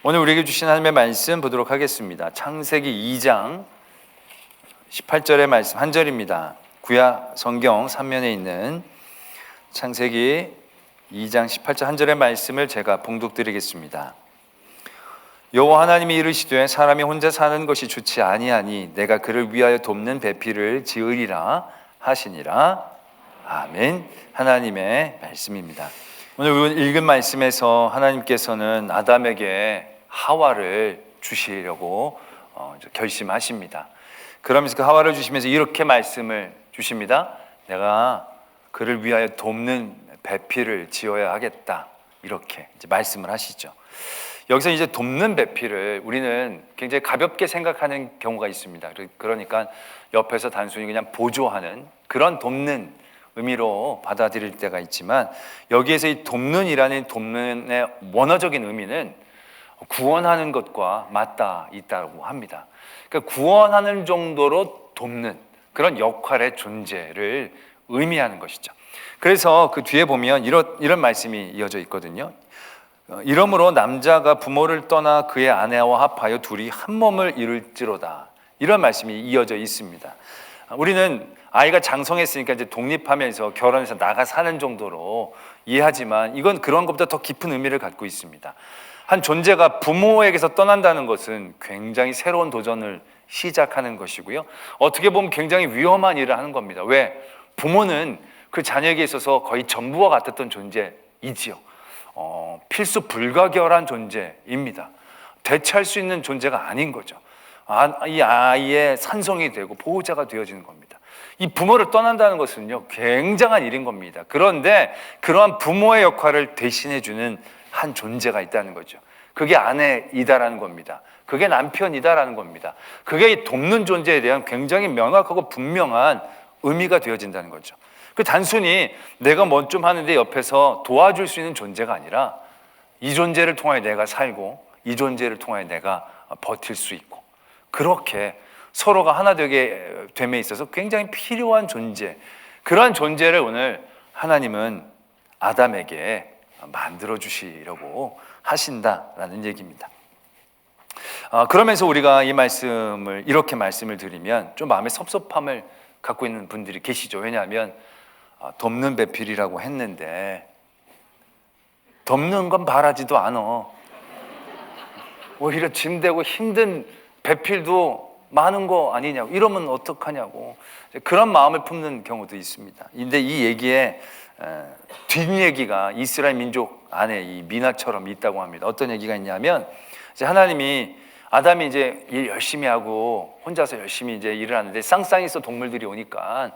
오늘 우리에게 주신 하나님의 말씀 보도록 하겠습니다. 창세기 2장 18절의 말씀 한 절입니다. 구약 성경 3면에 있는 창세기 2장 18절 한 절의 말씀을 제가 봉독드리겠습니다. 여호와 하나님이 이르시되 사람이 혼자 사는 것이 좋지 아니하니 내가 그를 위하여 돕는 배필을 지으리라 하시니라. 아멘. 하나님의 말씀입니다. 오늘 읽은 말씀에서 하나님께서는 아담에게 하와를 주시려고 결심하십니다. 그러면서 그 하와를 주시면서 이렇게 말씀을 주십니다. 내가 그를 위하여 돕는 배필을 지어야 하겠다. 이렇게 이제 말씀을 하시죠. 여기서 이제 돕는 배필을 우리는 굉장히 가볍게 생각하는 경우가 있습니다. 그러니까 옆에서 단순히 그냥 보조하는 그런 돕는 의미로 받아들일 때가 있지만, 여기에서 이 돕는이라는 돕는의 원어적인 의미는 구원하는 것과 맞닿아 있다고 합니다. 그러니까 구원하는 정도로 돕는 그런 역할의 존재를 의미하는 것이죠. 그래서 그 뒤에 보면 이런 말씀이 이어져 있거든요. 이러므로 남자가 부모를 떠나 그의 아내와 합하여 둘이 한 몸을 이룰지로다. 이런 말씀이 이어져 있습니다. 우리는 아이가 장성했으니까 이제 독립하면서 결혼해서 나가 사는 정도로 이해하지만, 이건 그런 것보다 더 깊은 의미를 갖고 있습니다. 한 존재가 부모에게서 떠난다는 것은 굉장히 새로운 도전을 시작하는 것이고요, 어떻게 보면 굉장히 위험한 일을 하는 겁니다. 왜? 부모는 그 자녀에게 있어서 거의 전부와 같았던 존재이지요. 필수 불가결한 존재입니다. 대체할 수 있는 존재가 아닌 거죠. 이 아이의 산성이 되고 보호자가 되어지는 겁니다. 이 부모를 떠난다는 것은요, 굉장한 일인 겁니다. 그런데 그러한 부모의 역할을 대신해주는 한 존재가 있다는 거죠. 그게 아내이다라는 겁니다. 그게 남편이다라는 겁니다. 그게 돕는 존재에 대한 굉장히 명확하고 분명한 의미가 되어진다는 거죠. 그 단순히 내가 뭐 좀 하는데 옆에서 도와줄 수 있는 존재가 아니라, 이 존재를 통하여 내가 살고 이 존재를 통하여 내가 버틸 수 있고, 그렇게 서로가 하나 되게 됨에 있어서 굉장히 필요한 존재, 그러한 존재를 오늘 하나님은 아담에게 만들어 주시려고 하신다라는 얘기입니다. 그러면서 우리가 이 말씀을 이렇게 말씀을 드리면 좀 마음의 섭섭함을 갖고 있는 분들이 계시죠. 왜냐하면 돕는 배필이라고 했는데 돕는 건 바라지도 않아. 오히려 짐되고 힘든 배필도 많은 거 아니냐고, 이러면 어떡하냐고, 그런 마음을 품는 경우도 있습니다. 근데 이 얘기에 뒷얘기가 이스라엘 민족 안에 이 미나처럼 있다고 합니다. 어떤 얘기가 있냐면, 이제 아담이 이제 일 열심히 하고 혼자서 열심히 이제 일을 하는데 쌍쌍이서 동물들이 오니까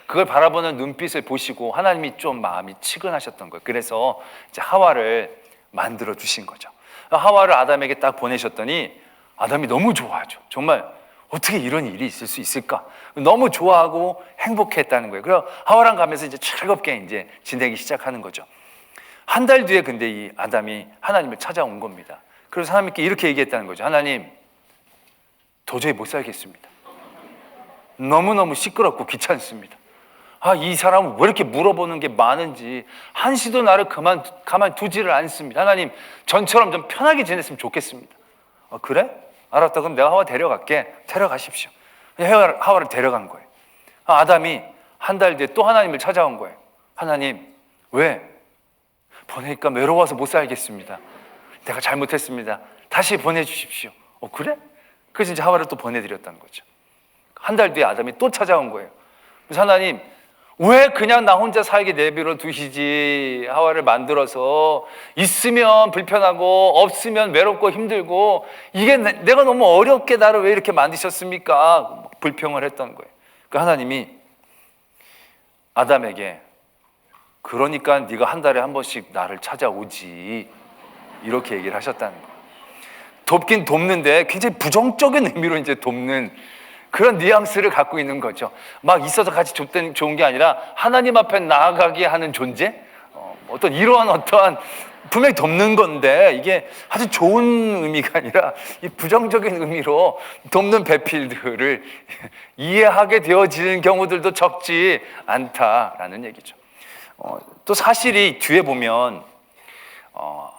그걸 바라보는 눈빛을 보시고 하나님이 좀 마음이 치근하셨던 거예요. 그래서 이제 하와를 만들어 주신 거죠. 하와를 아담에게 딱 보내셨더니 아담이 너무 좋아하죠. 정말 어떻게 이런 일이 있을 수 있을까? 너무 좋아하고 행복했다는 거예요. 그래서 하와랑 가면서 이제 즐겁게 이제 지내기 시작하는 거죠. 한 달 뒤에 근데 이 아담이 하나님을 찾아온 겁니다. 그래서 하나님께 이렇게 얘기했다는 거죠. 하나님, 도저히 못 살겠습니다. 너무너무 시끄럽고 귀찮습니다. 이 사람은 왜 이렇게 물어보는 게 많은지, 한시도 나를 가만두지를 않습니다. 하나님, 전처럼 좀 편하게 지냈으면 좋겠습니다. 그래? 알았다. 그럼 내가 하와 데려갈게. 데려가십시오. 하와를 데려간 거예요. 아담이 한 달 뒤에 또 하나님을 찾아온 거예요. 하나님, 왜? 보내니까 외로워서 못 살겠습니다. 내가 잘못했습니다. 다시 보내주십시오. 그래? 그래서 이제 하와를 또 보내드렸다는 거죠. 한 달 뒤에 아담이 또 찾아온 거예요. 그래서 하나님, 왜 그냥 나 혼자 살게 내버려 두시지? 하와를 만들어서 있으면 불편하고 없으면 외롭고 힘들고, 이게 내가 너무 어렵게 나를 왜 이렇게 만드셨습니까? 불평을 했던 거예요. 그러니까 하나님이 아담에게, 그러니까 네가 한 달에 한 번씩 나를 찾아오지, 이렇게 얘기를 하셨다는 거예요. 돕긴 돕는데 굉장히 부정적인 의미로 이제 돕는 그런 뉘앙스를 갖고 있는 거죠. 막 있어서 같이 좋은 게 아니라 하나님 앞에 나아가게 하는 존재? 어떠한 분명히 돕는 건데 이게 아주 좋은 의미가 아니라 이 부정적인 의미로 돕는 배필들을 이해하게 되어지는 경우들도 적지 않다라는 얘기죠. 또 사실이 뒤에 보면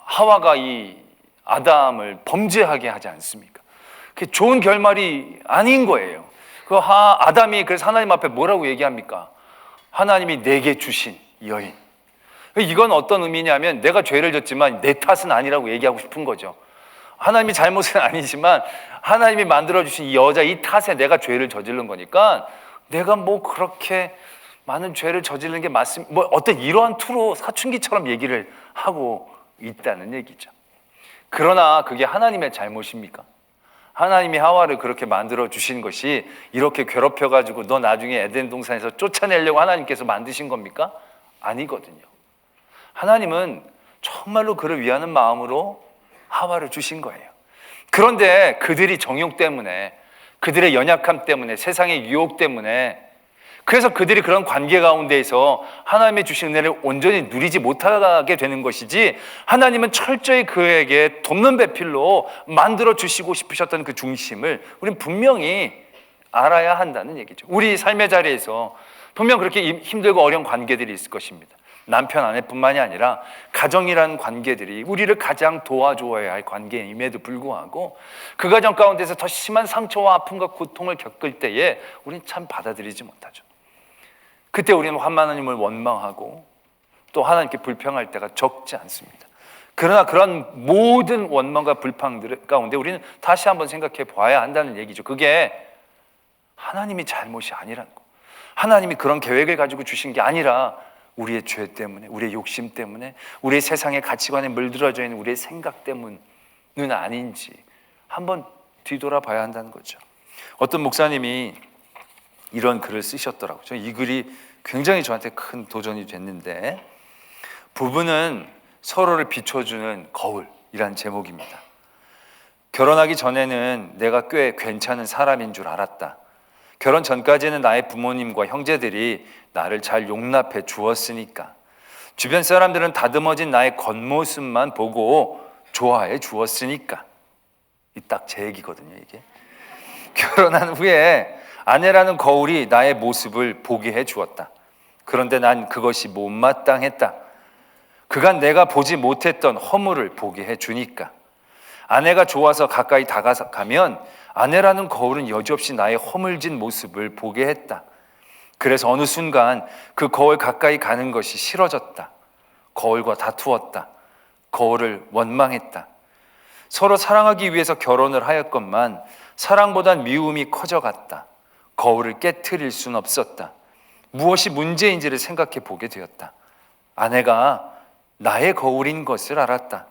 하와가 이 아담을 범죄하게 하지 않습니까? 그게 좋은 결말이 아닌 거예요. 아담이 그래서 하나님 앞에 뭐라고 얘기합니까? 하나님이 내게 주신 여인. 이건 어떤 의미냐면 내가 죄를 졌지만 내 탓은 아니라고 얘기하고 싶은 거죠. 하나님이 잘못은 아니지만 하나님이 만들어주신 이 여자, 이 탓에 내가 죄를 저지른 거니까 내가 뭐 그렇게 많은 죄를 저지르는 게 맞습니다. 뭐 어떤 이러한 투로 사춘기처럼 얘기를 하고 있다는 얘기죠. 그러나 그게 하나님의 잘못입니까? 하나님이 하와를 그렇게 만들어 주신 것이 이렇게 괴롭혀가지고 너 나중에 에덴 동산에서 쫓아내려고 하나님께서 만드신 겁니까? 아니거든요. 하나님은 정말로 그를 위하는 마음으로 하와를 주신 거예요. 그런데 그들이 정욕 때문에, 그들의 연약함 때문에, 세상의 유혹 때문에, 그래서 그들이 그런 관계 가운데에서 하나님의 주신 은혜를 온전히 누리지 못하게 되는 것이지, 하나님은 철저히 그에게 돕는 배필로 만들어 주시고 싶으셨던 그 중심을 우리는 분명히 알아야 한다는 얘기죠. 우리 삶의 자리에서 분명 그렇게 힘들고 어려운 관계들이 있을 것입니다. 남편, 아내뿐만이 아니라 가정이라는 관계들이 우리를 가장 도와줘야 할 관계임에도 불구하고 그 가정 가운데서 더 심한 상처와 아픔과 고통을 겪을 때에 우리는 참 받아들이지 못하죠. 그때 우리는 하나님을 원망하고 또 하나님께 불평할 때가 적지 않습니다. 그러나 그런 모든 원망과 불평들 가운데 우리는 다시 한번 생각해 봐야 한다는 얘기죠. 그게 하나님이 잘못이 아니라는 거. 하나님이 그런 계획을 가지고 주신 게 아니라 우리의 죄 때문에, 우리의 욕심 때문에, 우리의 세상의 가치관에 물들어져 있는 우리의 생각 때문은 아닌지 한번 뒤돌아봐야 한다는 거죠. 어떤 목사님이 이런 글을 쓰셨더라고요. 이 글이 굉장히 저한테 큰 도전이 됐는데, 부부는 서로를 비춰주는 거울이란 제목입니다. 결혼하기 전에는 내가 꽤 괜찮은 사람인 줄 알았다. 결혼 전까지는 나의 부모님과 형제들이 나를 잘 용납해 주었으니까. 주변 사람들은 다듬어진 나의 겉모습만 보고 좋아해 주었으니까. 이 딱 제 얘기거든요, 이게. 결혼한 후에 아내라는 거울이 나의 모습을 보게 해 주었다. 그런데 난 그것이 못마땅했다. 그간 내가 보지 못했던 허물을 보게 해 주니까. 아내가 좋아서 가까이 다가가면 아내라는 거울은 여지없이 나의 허물진 모습을 보게 했다. 그래서 어느 순간 그 거울 가까이 가는 것이 싫어졌다. 거울과 다투었다. 거울을 원망했다. 서로 사랑하기 위해서 결혼을 하였건만 사랑보단 미움이 커져갔다. 거울을 깨트릴 수는 없었다. 무엇이 문제인지를 생각해 보게 되었다. 아내가 나의 거울인 것을 알았다.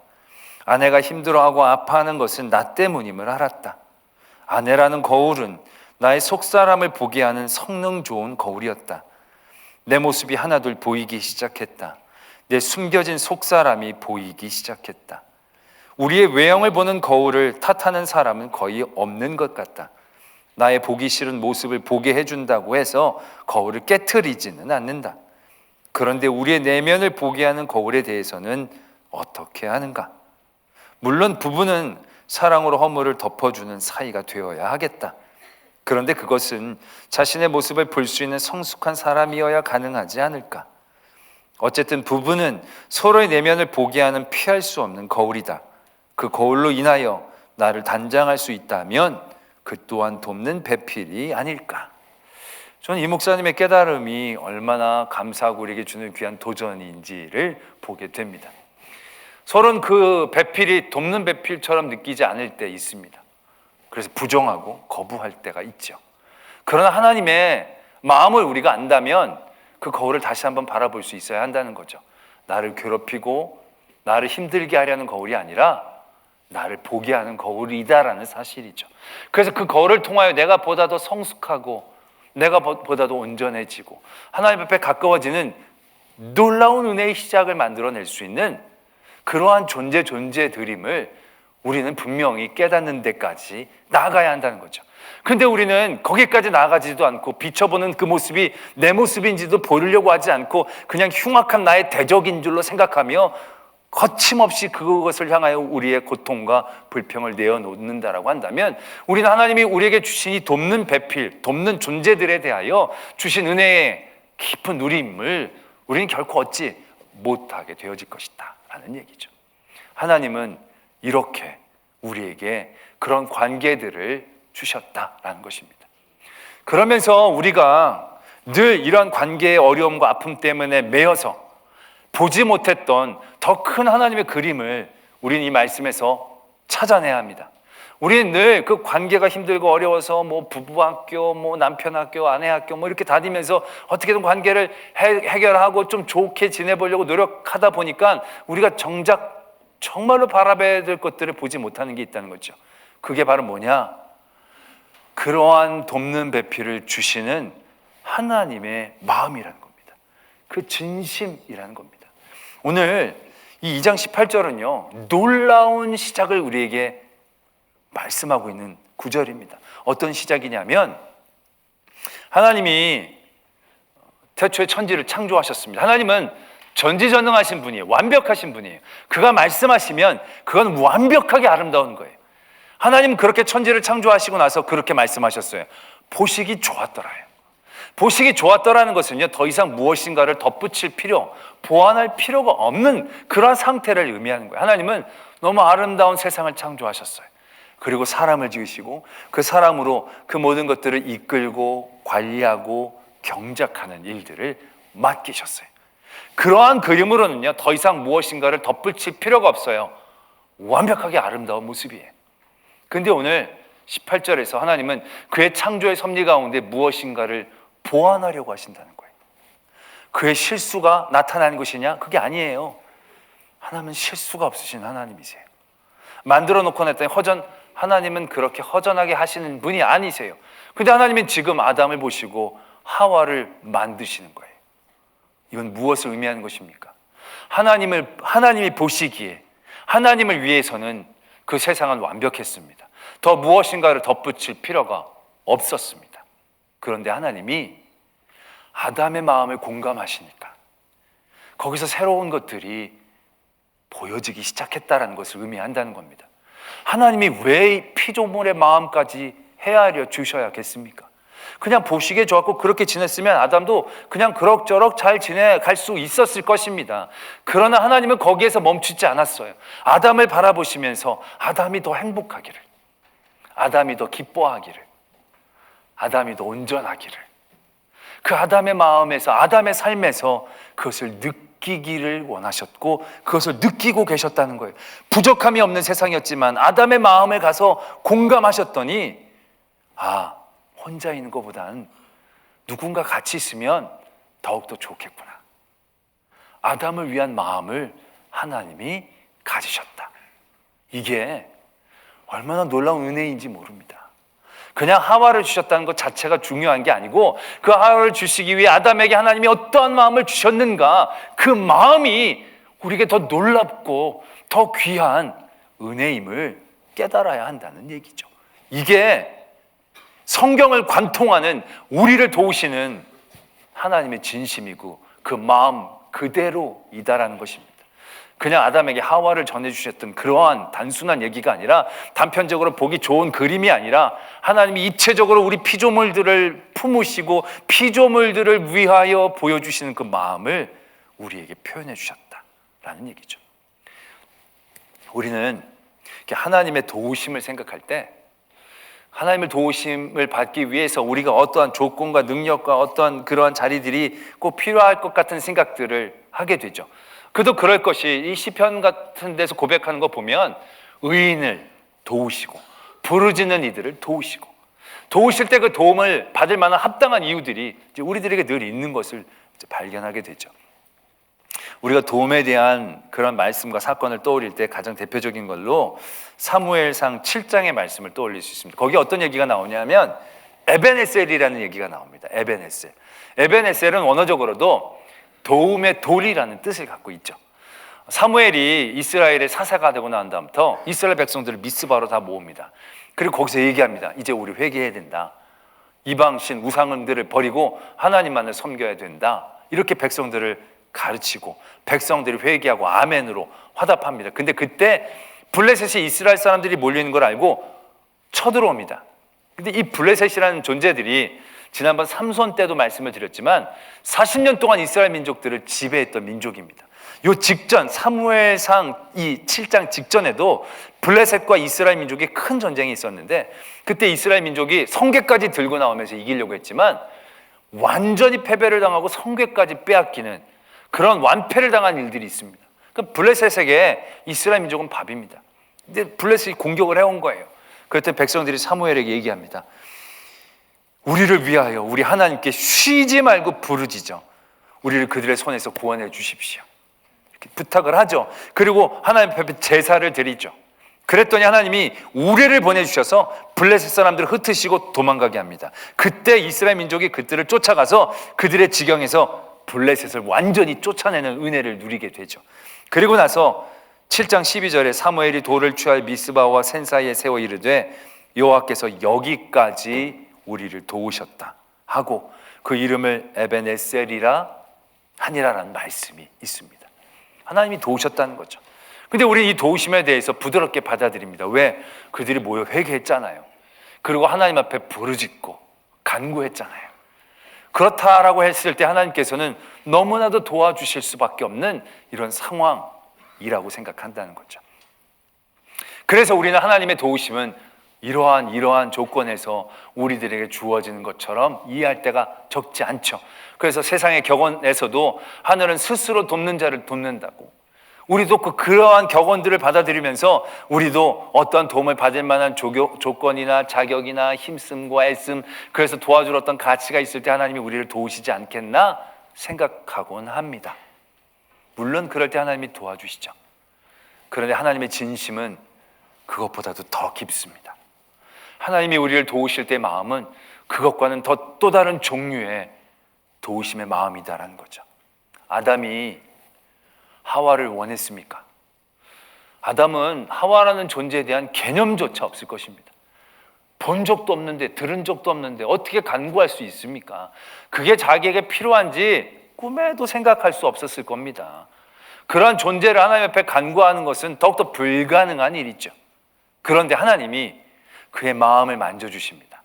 아내가 힘들어하고 아파하는 것은 나 때문임을 알았다. 아내라는 거울은 나의 속사람을 보게 하는 성능 좋은 거울이었다. 내 모습이 하나둘 보이기 시작했다. 내 숨겨진 속사람이 보이기 시작했다. 우리의 외형을 보는 거울을 탓하는 사람은 거의 없는 것 같다. 나의 보기 싫은 모습을 보게 해준다고 해서 거울을 깨트리지는 않는다. 그런데 우리의 내면을 보게 하는 거울에 대해서는 어떻게 하는가? 물론 부부는 사랑으로 허물을 덮어주는 사이가 되어야 하겠다. 그런데 그것은 자신의 모습을 볼 수 있는 성숙한 사람이어야 가능하지 않을까? 어쨌든 부부는 서로의 내면을 보게 하는 피할 수 없는 거울이다. 그 거울로 인하여 나를 단장할 수 있다면 그 또한 돕는 배필이 아닐까? 저는 이 목사님의 깨달음이 얼마나 감사하고 우리에게 주는 귀한 도전인지를 보게 됩니다. 서로는 그 배필이 돕는 배필처럼 느끼지 않을 때 있습니다. 그래서 부정하고 거부할 때가 있죠. 그러나 하나님의 마음을 우리가 안다면 그 거울을 다시 한번 바라볼 수 있어야 한다는 거죠. 나를 괴롭히고 나를 힘들게 하려는 거울이 아니라 나를 보게 하는 거울이다라는 사실이죠. 그래서 그 거울을 통하여 내가 보다 더 성숙하고 내가 보다 더 온전해지고 하나님 앞에 가까워지는 놀라운 은혜의 시작을 만들어낼 수 있는 그러한 존재드림을 우리는 분명히 깨닫는 데까지 나아가야 한다는 거죠. 그런데 우리는 거기까지 나아가지도 않고 비춰보는 그 모습이 내 모습인지도 보려고 하지 않고 그냥 흉악한 나의 대적인 줄로 생각하며 거침없이 그것을 향하여 우리의 고통과 불평을 내어놓는다라고 한다면 우리는 하나님이 우리에게 주신 이 돕는 배필, 돕는 존재들에 대하여 주신 은혜의 깊은 누림을 우리는 결코 얻지 못하게 되어질 것이다 라는 얘기죠. 하나님은 이렇게 우리에게 그런 관계들을 주셨다라는 것입니다. 그러면서 우리가 늘 이런 관계의 어려움과 아픔 때문에 매여서 보지 못했던 더 큰 하나님의 그림을 우리는 이 말씀에서 찾아내야 합니다. 우리는 늘 그 관계가 힘들고 어려워서 뭐 부부 학교, 뭐 남편 학교, 아내 학교 뭐 이렇게 다니면서 어떻게든 관계를 해결하고 좀 좋게 지내보려고 노력하다 보니까 우리가 정작 정말로 바라봐야 될 것들을 보지 못하는 게 있다는 거죠. 그게 바로 뭐냐? 그러한 돕는 배필을 주시는 하나님의 마음이라는 겁니다. 그 진심이라는 겁니다. 오늘 이 2장 18절은요, 놀라운 시작을 우리에게 말씀하고 있는 구절입니다. 어떤 시작이냐면, 하나님이 태초에 천지를 창조하셨습니다. 하나님은 전지전능하신 분이에요. 완벽하신 분이에요. 그가 말씀하시면 그건 완벽하게 아름다운 거예요. 하나님은 그렇게 천지를 창조하시고 나서 그렇게 말씀하셨어요. 보시기 좋았더라요. 보시기 좋았더라는 것은요, 더 이상 무엇인가를 덧붙일 필요, 보완할 필요가 없는 그런 상태를 의미하는 거예요. 하나님은 너무 아름다운 세상을 창조하셨어요. 그리고 사람을 지으시고 그 사람으로 그 모든 것들을 이끌고 관리하고 경작하는 일들을 맡기셨어요. 그러한 그림으로는요, 더 이상 무엇인가를 덧붙일 필요가 없어요. 완벽하게 아름다운 모습이에요. 근데 오늘 18절에서 하나님은 그의 창조의 섭리 가운데 무엇인가를 보완하려고 하신다는 거예요. 그의 실수가 나타나는 것이냐? 그게 아니에요. 하나님은 실수가 없으신 하나님이세요. 만들어 놓고 냈더니 하나님은 그렇게 허전하게 하시는 분이 아니세요. 근데 하나님은 지금 아담을 보시고 하와를 만드시는 거예요. 이건 무엇을 의미하는 것입니까? 하나님이 보시기에 하나님을 위해서는 그 세상은 완벽했습니다. 더 무엇인가를 덧붙일 필요가 없었습니다. 그런데 하나님이 아담의 마음을 공감하시니까 거기서 새로운 것들이 보여지기 시작했다는 것을 의미한다는 겁니다. 하나님이 왜 피조물의 마음까지 헤아려 주셔야겠습니까? 그냥 보시기에 좋았고 그렇게 지냈으면 아담도 그냥 그럭저럭 잘 지내갈 수 있었을 것입니다. 그러나 하나님은 거기에서 멈추지 않았어요. 아담을 바라보시면서 아담이 더 행복하기를, 아담이 더 기뻐하기를, 아담이 더 온전하기를, 그 아담의 마음에서, 아담의 삶에서 그것을 느끼기를 원하셨고 그것을 느끼고 계셨다는 거예요. 부족함이 없는 세상이었지만 아담의 마음에 가서 공감하셨더니 혼자 있는 것보다는 누군가 같이 있으면 더욱더 좋겠구나. 아담을 위한 마음을 하나님이 가지셨다. 이게 얼마나 놀라운 은혜인지 모릅니다. 그냥 하와를 주셨다는 것 자체가 중요한 게 아니고 그 하와를 주시기 위해 아담에게 하나님이 어떠한 마음을 주셨는가, 그 마음이 우리에게 더 놀랍고 더 귀한 은혜임을 깨달아야 한다는 얘기죠. 이게 성경을 관통하는 우리를 도우시는 하나님의 진심이고 그 마음 그대로이다라는 것입니다. 그냥 아담에게 하와를 전해주셨던 그러한 단순한 얘기가 아니라, 단편적으로 보기 좋은 그림이 아니라 하나님이 입체적으로 우리 피조물들을 품으시고 피조물들을 위하여 보여주시는 그 마음을 우리에게 표현해 주셨다라는 얘기죠. 우리는 하나님의 도우심을 생각할 때 하나님의 도우심을 받기 위해서 우리가 어떠한 조건과 능력과 어떠한 그러한 자리들이 꼭 필요할 것 같은 생각들을 하게 되죠. 그도 그럴 것이, 이 시편 같은 데서 고백하는 거 보면 의인을 도우시고 부르짖는 이들을 도우시고, 도우실 때 그 도움을 받을 만한 합당한 이유들이 이제 우리들에게 늘 있는 것을 이제 발견하게 되죠. 우리가 도움에 대한 그런 말씀과 사건을 떠올릴 때 가장 대표적인 걸로 사무엘상 7장의 말씀을 떠올릴 수 있습니다. 거기 어떤 얘기가 나오냐면 에벤에셀이라는 얘기가 나옵니다. 에벤에셀은 원어적으로도 도움의 돌이라는 뜻을 갖고 있죠. 사무엘이 이스라엘의 사사가 되고 난 다음부터 이스라엘 백성들을 미스바로 다 모읍니다. 그리고 거기서 얘기합니다. 이제 우리 회개해야 된다. 이방신 우상들을 버리고 하나님만을 섬겨야 된다. 이렇게 백성들을 가르치고 백성들이 회개하고 아멘으로 화답합니다. 근데 그때 블레셋이 이스라엘 사람들이 몰리는 걸 알고 쳐들어옵니다. 근데 이 블레셋이라는 존재들이 지난번 삼손 때도 말씀을 드렸지만 40년 동안 이스라엘 민족들을 지배했던 민족입니다. 요 직전 사무엘상 이 7장 직전에도 블레셋과 이스라엘 민족이 큰 전쟁이 있었는데, 그때 이스라엘 민족이 성궤까지 들고 나오면서 이기려고 했지만 완전히 패배를 당하고 성궤까지 빼앗기는 그런 완패를 당한 일들이 있습니다. 그러니까 블레셋에게 이스라엘 민족은 밥입니다. 근데 블레셋이 공격을 해온 거예요. 그때 백성들이 사무엘에게 얘기합니다. 우리를 위하여 우리 하나님께 쉬지 말고 부르짖어 우리를 그들의 손에서 구원해 주십시오. 이렇게 부탁을 하죠. 그리고 하나님 앞에 제사를 드리죠. 그랬더니 하나님이 우레를 보내주셔서 블레셋 사람들을 흩으시고 도망가게 합니다. 그때 이스라엘 민족이 그들을 쫓아가서 그들의 지경에서 블레셋을 완전히 쫓아내는 은혜를 누리게 되죠. 그리고 나서 7장 12절에 사무엘이 돌을 취할 미스바와 센 사이에 세워 이르되 여호와께서 여기까지 우리를 도우셨다 하고 그 이름을 에베네셀이라 하니라라는 말씀이 있습니다. 하나님이 도우셨다는 거죠. 근데 우리는 이 도우심에 대해서 부드럽게 받아들입니다. 왜? 그들이 모여 회개했잖아요. 그리고 하나님 앞에 부르짖고 간구했잖아요. 그렇다라고 했을 때 하나님께서는 너무나도 도와주실 수밖에 없는 이런 상황이라고 생각한다는 거죠. 그래서 우리는 하나님의 도우심은 이러한 조건에서 우리들에게 주어지는 것처럼 이해할 때가 적지 않죠. 그래서 세상의 격언에서도 하늘은 스스로 돕는 자를 돕는다고, 우리도 그러한 격언들을 받아들이면서 우리도 어떤 도움을 받을 만한 조건이나 자격이나 힘씀과 애씀, 그래서 도와줄 어떤 가치가 있을 때 하나님이 우리를 도우시지 않겠나 생각하곤 합니다. 물론 그럴 때 하나님이 도와주시죠. 그런데 하나님의 진심은 그것보다도 더 깊습니다. 하나님이 우리를 도우실 때 마음은 그것과는 또 다른 종류의 도우심의 마음이다라는 거죠. 아담이 하와를 원했습니까? 아담은 하와라는 존재에 대한 개념조차 없을 것입니다. 본 적도 없는데, 들은 적도 없는데 어떻게 간구할 수 있습니까? 그게 자기에게 필요한지 꿈에도 생각할 수 없었을 겁니다. 그러한 존재를 하나님 앞에 간구하는 것은 더욱더 불가능한 일이죠. 그런데 하나님이 그의 마음을 만져주십니다.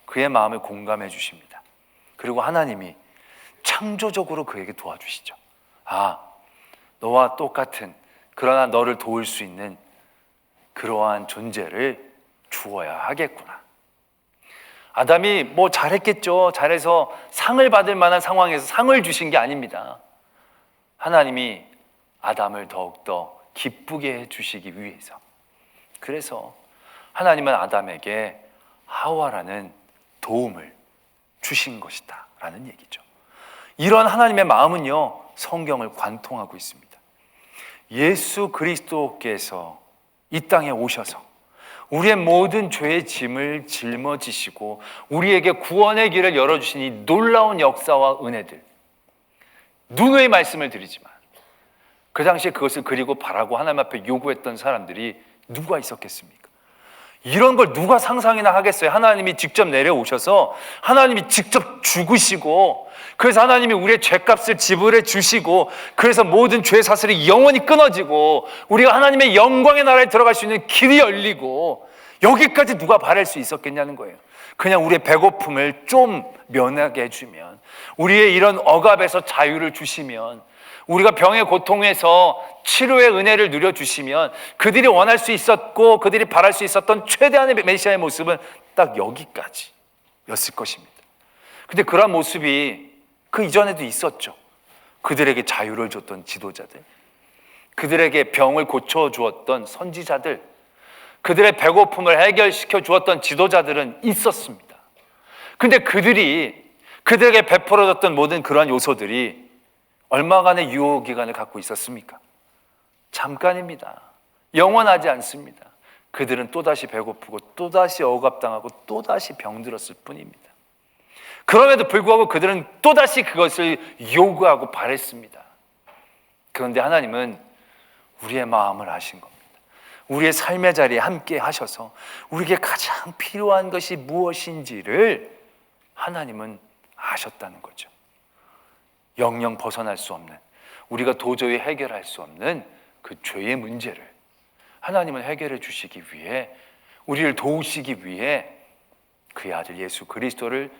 그의 마음을 공감해 주십니다. 그리고 하나님이 창조적으로 그에게 도와주시죠. 너와 똑같은, 그러나 너를 도울 수 있는 그러한 존재를 주어야 하겠구나. 아담이 잘했겠죠. 잘해서 상을 받을 만한 상황에서 상을 주신 게 아닙니다. 하나님이 아담을 더욱더 기쁘게 해주시기 위해서. 그래서 하나님은 아담에게 하와라는 도움을 주신 것이다 라는 얘기죠. 이런 하나님의 마음은요, 성경을 관통하고 있습니다. 예수 그리스도께서 이 땅에 오셔서 우리의 모든 죄의 짐을 짊어지시고 우리에게 구원의 길을 열어주신 이 놀라운 역사와 은혜들, 누누이 말씀을 드리지만 그 당시에 그것을 그리고 바라고 하나님 앞에 요구했던 사람들이 누가 있었겠습니까? 이런 걸 누가 상상이나 하겠어요? 하나님이 직접 내려오셔서 하나님이 직접 죽으시고, 그래서 하나님이 우리의 죄값을 지불해 주시고, 그래서 모든 죄 사슬이 영원히 끊어지고 우리가 하나님의 영광의 나라에 들어갈 수 있는 길이 열리고, 여기까지 누가 바랄 수 있었겠냐는 거예요. 그냥 우리의 배고픔을 좀 면하게 해주면, 우리의 이런 억압에서 자유를 주시면, 우리가 병의 고통에서 치료의 은혜를 누려주시면, 그들이 원할 수 있었고 그들이 바랄 수 있었던 최대한의 메시아의 모습은 딱 여기까지였을 것입니다. 근데 그런 모습이 그 이전에도 있었죠. 그들에게 자유를 줬던 지도자들, 그들에게 병을 고쳐주었던 선지자들, 그들의 배고픔을 해결시켜 주었던 지도자들은 있었습니다. 근데 그들에게 베풀어졌던 모든 그러한 요소들이 얼마간의 유효기간을 갖고 있었습니까? 잠깐입니다. 영원하지 않습니다. 그들은 또다시 배고프고 또다시 억압당하고 또다시 병들었을 뿐입니다. 그럼에도 불구하고 그들은 또다시 그것을 요구하고 바랬습니다. 그런데 하나님은 우리의 마음을 아신 겁니다. 우리의 삶의 자리에 함께 하셔서 우리에게 가장 필요한 것이 무엇인지를 하나님은 아셨다는 거죠. 영영 벗어날 수 없는, 우리가 도저히 해결할 수 없는 그 죄의 문제를 하나님은 해결해 주시기 위해, 우리를 도우시기 위해 그의 아들 예수 그리스도를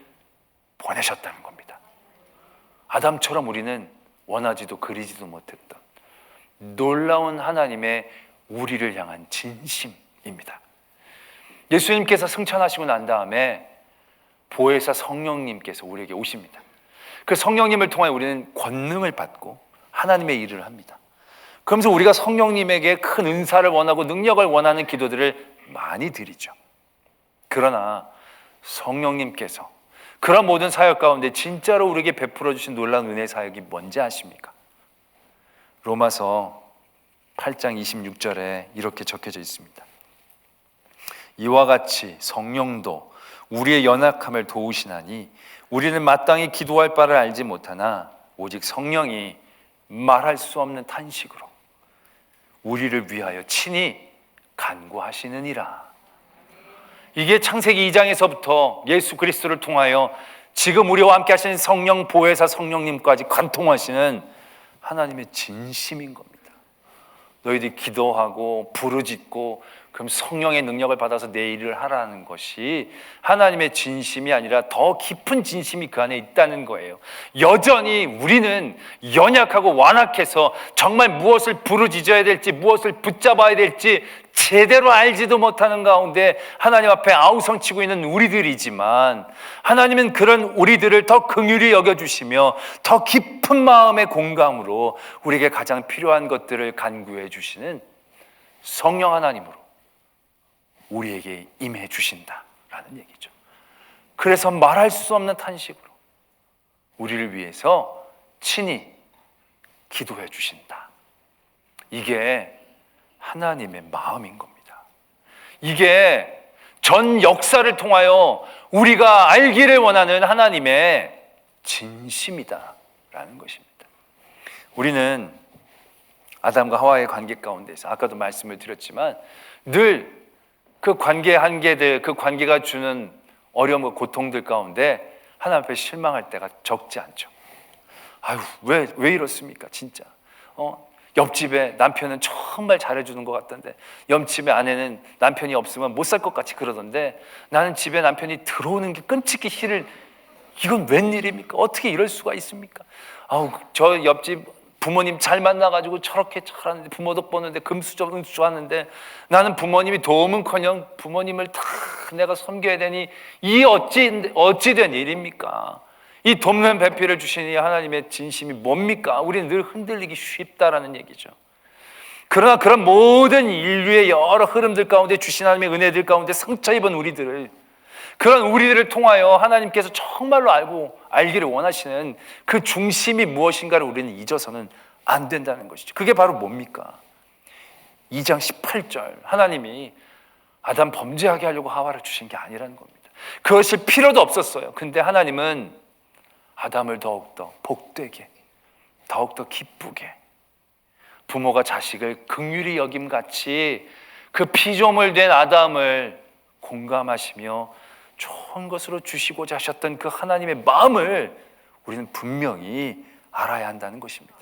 보내셨다는 겁니다. 아담처럼 우리는 원하지도 그리지도 못했던, 놀라운 하나님의 우리를 향한 진심입니다. 예수님께서 승천하시고 난 다음에 보혜사 성령님께서 우리에게 오십니다. 그 성령님을 통해 우리는 권능을 받고 하나님의 일을 합니다. 그러면서 우리가 성령님에게 큰 은사를 원하고 능력을 원하는 기도들을 많이 드리죠. 그러나 성령님께서 그런 모든 사역 가운데 진짜로 우리에게 베풀어 주신 놀라운 은혜 사역이 뭔지 아십니까? 로마서 8장 26절에 이렇게 적혀져 있습니다. 이와 같이 성령도 우리의 연약함을 도우시나니 우리는 마땅히 기도할 바를 알지 못하나 오직 성령이 말할 수 없는 탄식으로 우리를 위하여 친히 간구하시느니라. 이게 창세기 2장에서부터 예수 그리스도를 통하여 지금 우리와 함께 하시는 성령 보혜사 성령님까지 관통하시는 하나님의 진심인 겁니다. 너희들이 기도하고 부르짖고 그럼 성령의 능력을 받아서 내 일을 하라는 것이 하나님의 진심이 아니라 더 깊은 진심이 그 안에 있다는 거예요. 여전히 우리는 연약하고 완악해서 정말 무엇을 부르짖어야 될지 무엇을 붙잡아야 될지 제대로 알지도 못하는 가운데 하나님 앞에 아우성치고 있는 우리들이지만 하나님은 그런 우리들을 더 긍휼히 여겨주시며 더 깊은 마음의 공감으로 우리에게 가장 필요한 것들을 간구해 주시는 성령 하나님으로 우리에게 임해 주신다라는 얘기죠. 그래서 말할 수 없는 탄식으로 우리를 위해서 친히 기도해 주신다. 이게 하나님의 마음인 겁니다. 이게 전 역사를 통하여 우리가 알기를 원하는 하나님의 진심이다라는 것입니다. 우리는 아담과 하와의 관계 가운데서 아까도 말씀을 드렸지만 늘 그 관계 한계들, 그 관계가 주는 어려움과 고통들 가운데 하나님 앞에 실망할 때가 적지 않죠. 아유, 왜 이렇습니까? 진짜. 옆집에 남편은 정말 잘해주는 것 같던데 옆집에 아내는 남편이 없으면 못 살 것 같이 그러던데 나는 집에 남편이 들어오는 게 끔찍히 싫을. 이건 웬일입니까? 어떻게 이럴 수가 있습니까? 아우, 저 옆집 부모님 잘 만나가지고 저렇게 잘하는데 부모 덕 보는데 금수저 은수저 하는데 나는 부모님이 도움은커녕 부모님을 다 내가 섬겨야 되니 이 어찌 된 일입니까? 이 돕는 배필을 주시니 하나님의 진심이 뭡니까? 우리는 늘 흔들리기 쉽다라는 얘기죠. 그러나 그런 모든 인류의 여러 흐름들 가운데 주신 하나님의 은혜들 가운데 상처 입은 우리들을 그런 우리들을 통하여 하나님께서 정말로 알기를 원하시는 그 중심이 무엇인가를 우리는 잊어서는 안 된다는 것이죠. 그게 바로 뭡니까? 2장 18절 하나님이 아담 범죄하게 하려고 하와를 주신 게 아니라는 겁니다. 그것일 필요도 없었어요. 근데 하나님은 아담을 더욱더 복되게 더욱더 기쁘게 부모가 자식을 긍휼히 여김같이 그 피조물 된 아담을 공감하시며 좋은 것으로 주시고자 하셨던 그 하나님의 마음을 우리는 분명히 알아야 한다는 것입니다.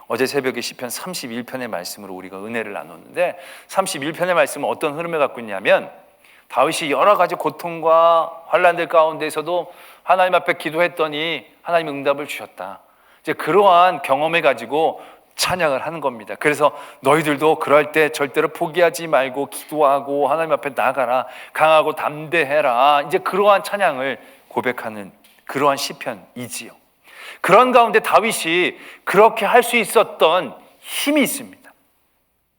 어제 새벽에 시편 31편의 말씀으로 우리가 은혜를 나눴는데 31편의 말씀은 어떤 흐름을 갖고 있냐면 다윗이 여러 가지 고통과 환난들 가운데서도 하나님 앞에 기도했더니 하나님 응답을 주셨다. 이제 그러한 경험을 가지고 찬양을 하는 겁니다. 그래서 너희들도 그럴 때 절대로 포기하지 말고 기도하고 하나님 앞에 나가라. 강하고 담대해라. 이제 그러한 찬양을 고백하는 그러한 시편이지요. 그런 가운데 다윗이 그렇게 할 수 있었던 힘이 있습니다.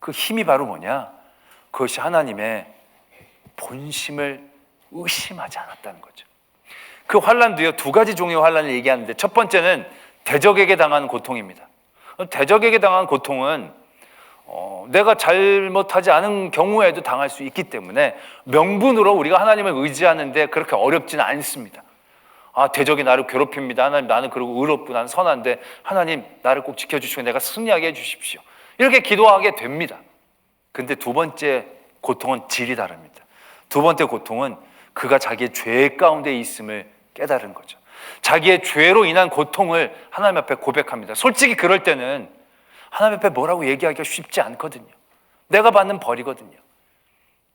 그 힘이 바로 뭐냐? 그것이 하나님의 본심을 의심하지 않았다는 거죠. 그 환난도요, 두 가지 종류의 환난을 얘기하는데 첫 번째는 대적에게 당한 고통입니다. 대적에게 당한 고통은 내가 잘못하지 않은 경우에도 당할 수 있기 때문에 명분으로 우리가 하나님을 의지하는데 그렇게 어렵지는 않습니다. 대적이 나를 괴롭힙니다. 하나님, 나는 그러고 의롭고 나는 선한데 하나님 나를 꼭 지켜주시고 내가 승리하게 해주십시오. 이렇게 기도하게 됩니다. 근데 두 번째 고통은 질이 다릅니다. 두 번째 고통은 그가 자기의 죄 가운데 있음을 깨달은 거죠. 자기의 죄로 인한 고통을 하나님 앞에 고백합니다. 솔직히 그럴 때는 하나님 앞에 뭐라고 얘기하기가 쉽지 않거든요. 내가 받는 벌이거든요.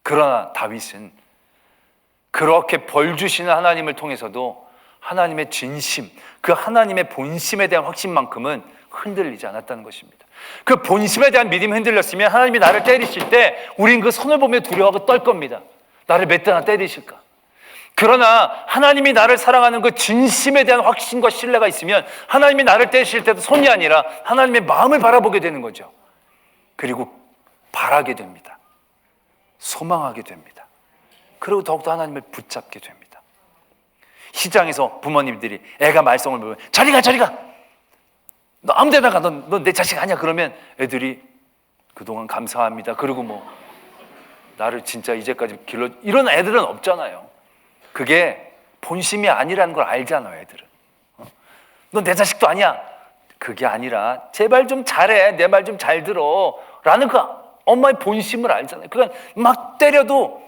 그러나 다윗은 그렇게 벌 주시는 하나님을 통해서도 하나님의 진심, 그 하나님의 본심에 대한 확신만큼은 흔들리지 않았다는 것입니다. 그 본심에 대한 믿음이 흔들렸으면 하나님이 나를 때리실 때 우린 그 손을 보며 두려워하고 떨 겁니다. 나를 몇 대나 때리실까? 그러나 하나님이 나를 사랑하는 그 진심에 대한 확신과 신뢰가 있으면 하나님이 나를 때리실 때도 손이 아니라 하나님의 마음을 바라보게 되는 거죠. 그리고 바라게 됩니다. 소망하게 됩니다. 그리고 더욱더 하나님을 붙잡게 됩니다. 시장에서 부모님들이 애가 말썽을 부르면 저리 가 너 아무 데나 가, 너 내 자식 아니야. 그러면 애들이 그동안 감사합니다. 그리고 뭐 나를 진짜 이제까지 길러, 이런 애들은 없잖아요. 그게 본심이 아니라는 걸 알잖아요. 애들은 너 내 자식도 아니야. 그게 아니라 제발 좀 잘해, 내 말 좀 잘 들어 라는 그 엄마의 본심을 알잖아요. 그러니까 막 때려도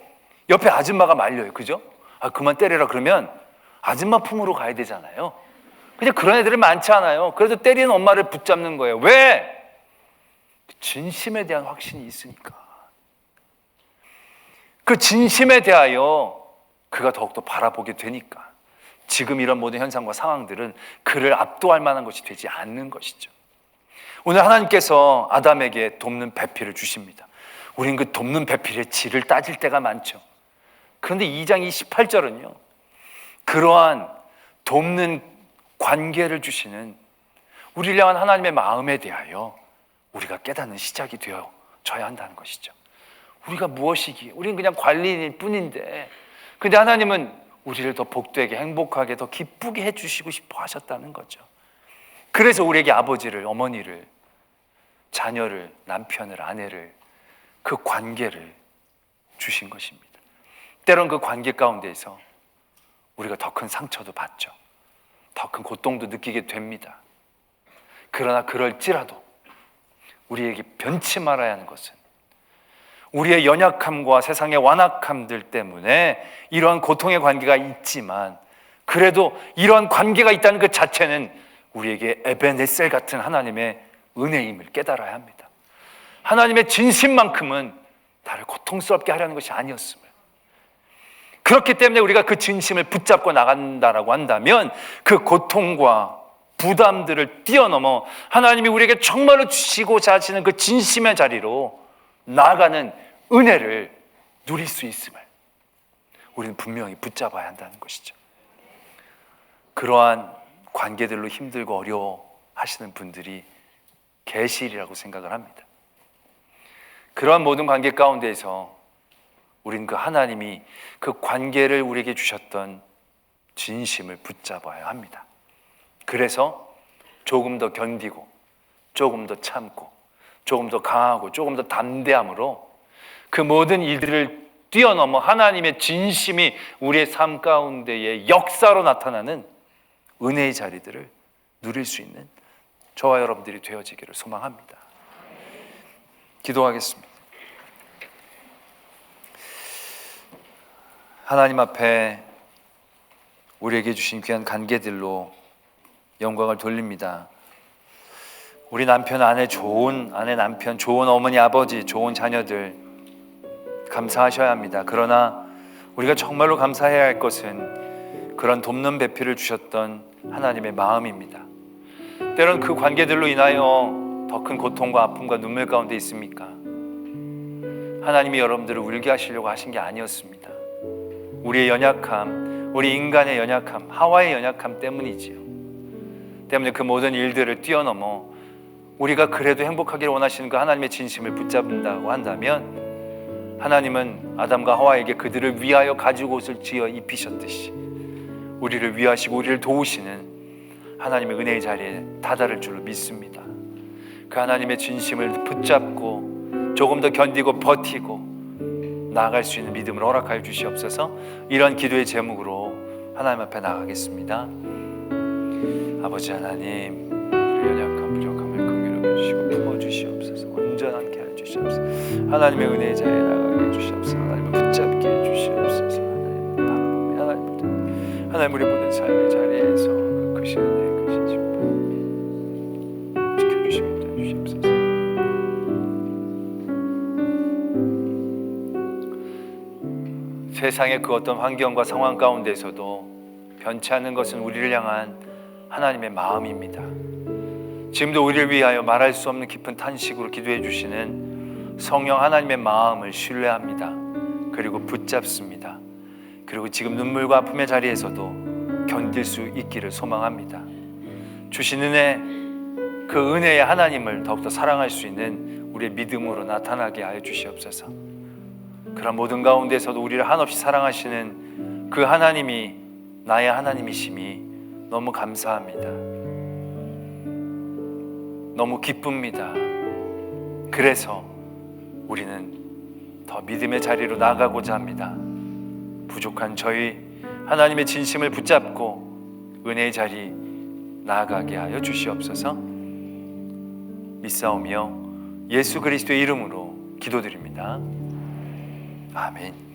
옆에 아줌마가 말려요. 그죠? 아, 그만 때려라 그러면 아줌마 품으로 가야 되잖아요. 근데 그런 애들이 많지 않아요. 그래도 때리는 엄마를 붙잡는 거예요. 왜? 진심에 대한 확신이 있으니까. 그 진심에 대하여 그가 더욱더 바라보게 되니까 지금 이런 모든 현상과 상황들은 그를 압도할 만한 것이 되지 않는 것이죠. 오늘 하나님께서 아담에게 돕는 배필을 주십니다. 우린 그 돕는 배필의 질을 따질 때가 많죠. 그런데 2장 28절은요 그러한 돕는 관계를 주시는 우리를 향한 하나님의 마음에 대하여 우리가 깨닫는 시작이 되어져야 한다는 것이죠. 우리가 무엇이기에 우리는 그냥 관리인일 뿐인데 근데 하나님은 우리를 더 복되게 행복하게 더 기쁘게 해주시고 싶어 하셨다는 거죠. 그래서 우리에게 아버지를, 어머니를, 자녀를, 남편을, 아내를, 그 관계를 주신 것입니다. 때론 그 관계 가운데에서 우리가 더 큰 상처도 받죠. 더 큰 고통도 느끼게 됩니다. 그러나 그럴지라도 우리에게 변치 말아야 하는 것은 우리의 연약함과 세상의 완악함들 때문에 이러한 고통의 관계가 있지만 그래도 이러한 관계가 있다는 그 자체는 우리에게 에베네셀 같은 하나님의 은혜임을 깨달아야 합니다. 하나님의 진심만큼은 나를 고통스럽게 하려는 것이 아니었음을. 그렇기 때문에 우리가 그 진심을 붙잡고 나간다라고 한다면 그 고통과 부담들을 뛰어넘어 하나님이 우리에게 정말로 주시고자 하시는 그 진심의 자리로 나아가는 은혜를 누릴 수 있음을 우리는 분명히 붙잡아야 한다는 것이죠. 그러한 관계들로 힘들고 어려워하시는 분들이 계시리라고 생각을 합니다. 그러한 모든 관계 가운데에서 우리는 그 하나님이 그 관계를 우리에게 주셨던 진심을 붙잡아야 합니다. 그래서 조금 더 견디고 조금 더 참고 조금 더 강하고 조금 더 담대함으로 그 모든 일들을 뛰어넘어 하나님의 진심이 우리의 삶 가운데의 역사로 나타나는 은혜의 자리들을 누릴 수 있는 저와 여러분들이 되어지기를 소망합니다. 기도하겠습니다. 하나님 앞에 우리에게 주신 귀한 관계들로 영광을 돌립니다. 우리 남편, 아내, 좋은 아내, 남편, 좋은 어머니, 아버지, 좋은 자녀들 감사하셔야 합니다. 그러나 우리가 정말로 감사해야 할 것은 그런 돕는 배필을 주셨던 하나님의 마음입니다. 때론 그 관계들로 인하여 더 큰 고통과 아픔과 눈물 가운데 있습니까? 하나님이 여러분들을 울게 하시려고 하신 게 아니었습니다. 우리의 연약함, 우리 인간의 연약함, 하와의 연약함 때문이지요. 때문에 그 모든 일들을 뛰어넘어 우리가 그래도 행복하기를 원하시는 그 하나님의 진심을 붙잡는다고 한다면 하나님은 아담과 하와에게 그들을 위하여 가죽 옷을 지어 입히셨듯이 우리를 위하시고 우리를 도우시는 하나님의 은혜의 자리에 다다를 줄로 믿습니다. 그 하나님의 진심을 붙잡고 조금 더 견디고 버티고 나아갈 수 있는 믿음을 허락하여 주시옵소서. 이런 기도의 제목으로 하나님 앞에 나가겠습니다. 아버지 하나님, 우리 연약함, 부족함을 긍휼히 여겨주시고 품어주시옵소서. 온전하게 해주시옵소서. 하나님의 은혜의 자리에 나가게 해주시옵소서. 하나님을 붙잡게 해주시옵소서. 하나님을 바라보며 하나님 우리 모든 삶의 자리에서 그 크신 은혜, 크신 신분 지켜주시게 해주시옵소서. 세상의 그 어떤 환경과 상황 가운데서도 변치 않는 것은 우리를 향한 하나님의 마음입니다. 지금도 우리를 위하여 말할 수 없는 깊은 탄식으로 기도해 주시는 성령 하나님의 마음을 신뢰합니다. 그리고 붙잡습니다. 그리고 지금 눈물과 아픔의 자리에서도 견딜 수 있기를 소망합니다. 주신 은혜, 그 은혜의 하나님을 더욱더 사랑할 수 있는 우리의 믿음으로 나타나게 하여 주시옵소서. 그런 모든 가운데서도 우리를 한없이 사랑하시는 그 하나님이 나의 하나님이심이 너무 감사합니다. 너무 기쁩니다. 그래서 우리는 더 믿음의 자리로 나가고자 합니다. 부족한 저희 하나님의 진심을 붙잡고 은혜의 자리 나아가게 하여 주시옵소서. 믿사오며 예수 그리스도의 이름으로 기도드립니다. 아멘.